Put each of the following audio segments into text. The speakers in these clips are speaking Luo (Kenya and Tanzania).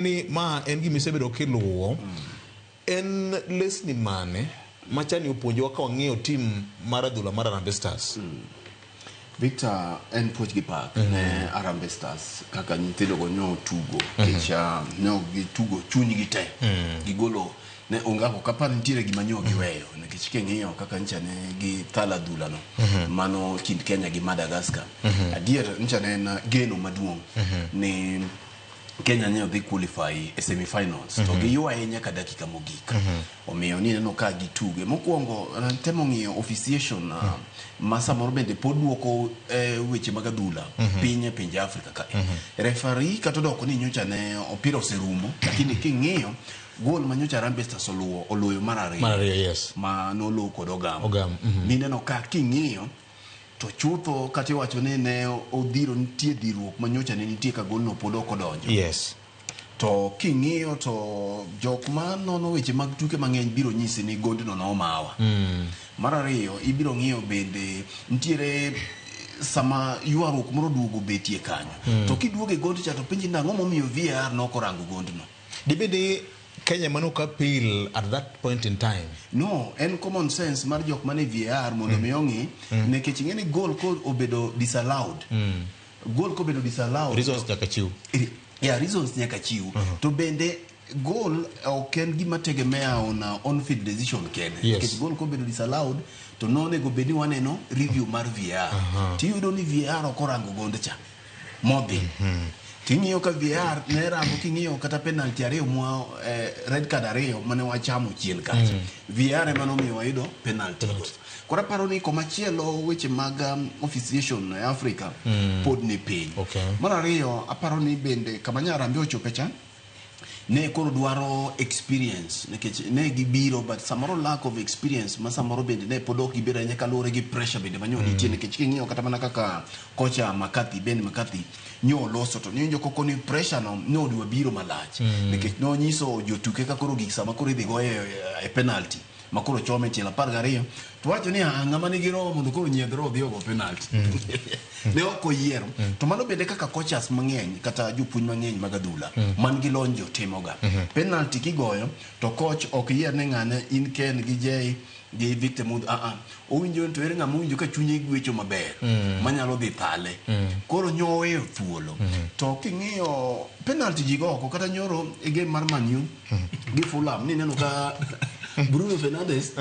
ni ma en gi misebedo kiluwo en lesni mane machani opuonjowa ka wang'iyo tim mar adhula mar Harambee Stars. Victor en puoch gi pak ne Harambee Stars kaka nyithindo go nyo tugo kecha no gi tugo chuny gi te gigolo ne ongako kapani ntiere gima nyo giweyo nikech king'iyo kaka nchane gi thala adhula no mano kind Kenya gi Madagascar adier nchane na geno maduong' ni Kenya ne odhi qualify e semi-finals to giyua ahinya ka dakika mogik omiyo ni neno ka gituge mokwongo temo ng'iyo officiation masa moro bende pod duoko weche mag adhula pinje Afrika ka referee kata doko ni nyocha ne opira oserumo lakini king'iyo gol manyocha Harambee Stars oloyo mar ariyo yes ma nolo kod Ogam ni neno ka king'iyo to chutho kati wacho ne odhiro nitie dhiruok manyocha ne nitie ka gol no pod ok odonjo yes to king'iyo to jok ma nono weche mag tuke mang'eny biro nyisi ni gondno no mawa mar ariyo ibiro ng'iyo bende ntiere sama yuaruok moro duogo betie kanyo to kiduoge gond cha to pinji nang'o momiyo VAR no korango gondno dibede Kenya mano ka pil at that point in time. No, en common sense mar jok mane VAR mondo miyongi nekech ng'eni goal ko obedo disallowed. Goal ko obedo disallowed. Reasons nyaka chiw. Yeah, reasons nyaka chiw. To bende goal oken gima tegemea on field decision kende. Nekech goal ko obedo disallowed to nonego bedi waneno review mar VAR. Tiyudo ni VAR okorango gonde cha. Modhi. King'iyo ka VAR ne rango king'iyo kata penalty ariyo mwa red card ariyo mane wachamo chien kacha VAR ema nomiyo wayudo penalty kora paro ni komachielo weche mag officiation e Africa pod ni piny mar ariyo aparo ni bende kama Harambee ochope cha ne koro dwaro experience nekech ne gibiro but samoro lack of experience ma samoro bende ne pod ok gibiro nyaka lore gi pressure bende manyo nitie nekech king'iyo kata mana kaka kocha Ben McCarthy nyo loso to nyinjo koko ni pressure no dwa biro malach nekech no nyiso jotuke ka koro gik sama koro idhi goye e penalty makoro chome tiela 12 to wacho ni ng'ama nigi roho mondo koro nyiedhro odhi ogo penalty ne ok oyiero to mano bende kaka coaches mang'eny kata jopuonj mang'eny mag adhula man gi lony timoga penalty kigoyo to coach ok yier ne ng'ane in Ken gi Jay gi Victor Mud owinjo to ere ng'ama owinjo ka chunye gwecho maber manyalo dhi thale koro nyowe thuolo to king'iyo penalty jigo oko kata nyoro e game mar Man U gi Fulham ni neno ka Bruno Fernandes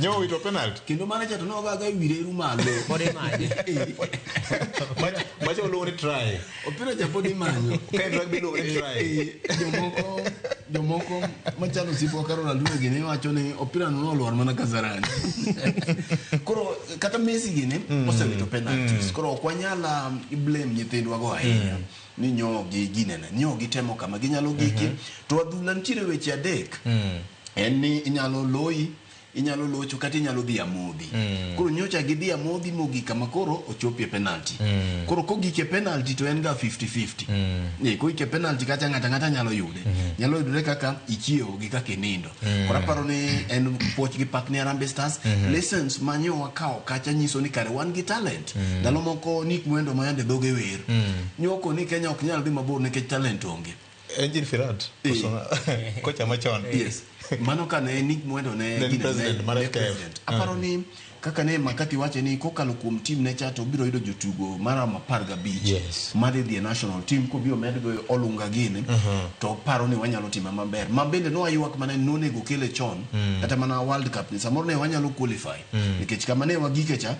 nyowe to penalty kendo manager to no ga wire ru malo bode manye macho lo ni try opira ja body manyo kai rugby lo ni try jomoko machalo sipo Carola Luege ne wacho ni opira no lwar mana Kasarani koro kata Messi gine osewito penalties koro kwanyala blame nyithindwa go ahinya ni nyogi ginene nyogi temo kama ginyalo giki to adhula ntiere weche adek en ni inyalo locho kata inyalo dhi amodhi koro nyocha gi dhi amodhi mogi kama koro ochopie penalty koro kogike penalty to en ga 50-50 ko ike penalty kata ng'ata nyalo yude kaka ichiewo gi kaka nindo koro paro ni en poch gi pak ni Harambee Stars lessons manyo wakao kacha nyiso ni kare wan gi talent dalo moko Nick Mwendo mayande doge wer nyoko ni Kenya ok nyal dhi mabor nekech talent onge Engine Firat kocha machon yes mano kane Nick Mwendo ne president aparo ni kaka ne Makati wache ni kokalo kuom team ne chato biro yudo jotugo mara 15 mari the national team ko biro medgo olunga gine to paro ni wanyalo timo maber mabende no ayuak mane nonego kele chon kata mana World Cup ni samoro ne wanyalo qualify nikech kama ne wagike cha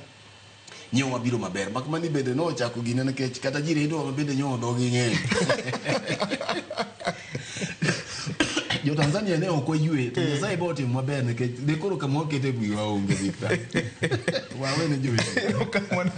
nyo wabiro maber mak mani bende no chako gine nikech kata jire ndo mabende nyo dogi ng'eny jo Tanzania ne ok oyue to Nyasaye bote maber nikech de koro kama okete bwi waonge Victor wawe ne jowe kamano